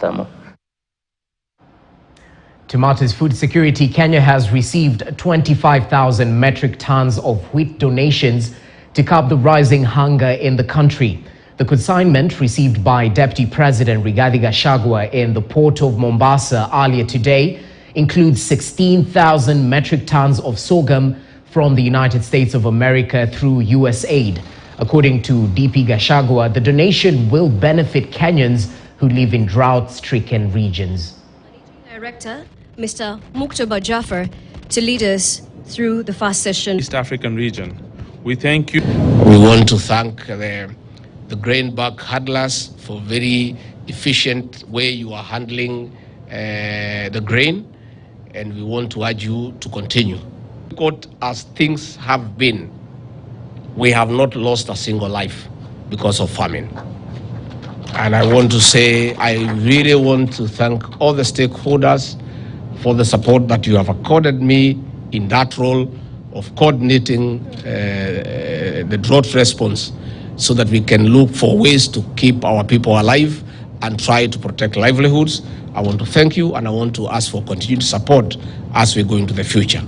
estamos. To matters food security, Kenya has received 25,000 metric tons of wheat donations to curb the rising hunger in the country. The consignment received by Deputy President Rigathi Gachagua in the port of Mombasa earlier today includes 16,000 metric tons of sorghum from the United States of America through USAID. According to DP Gachagua, the donation will benefit Kenyans who live in drought-stricken regions. Director, Mr. Muktaba Jaffer, to lead us through the first session. East African region. We thank you. We want to thank the grain bag handlers for very efficient way you are handling the grain, and we want to urge you to continue. As things have been, we have not lost a single life because of famine. And I want to say, I really want to thank all the stakeholders for the support that you have accorded me in that role of coordinating the drought response so that we can look for ways to keep our people alive and try to protect livelihoods. I want to thank you, and I want to ask for continued support as we go into the future.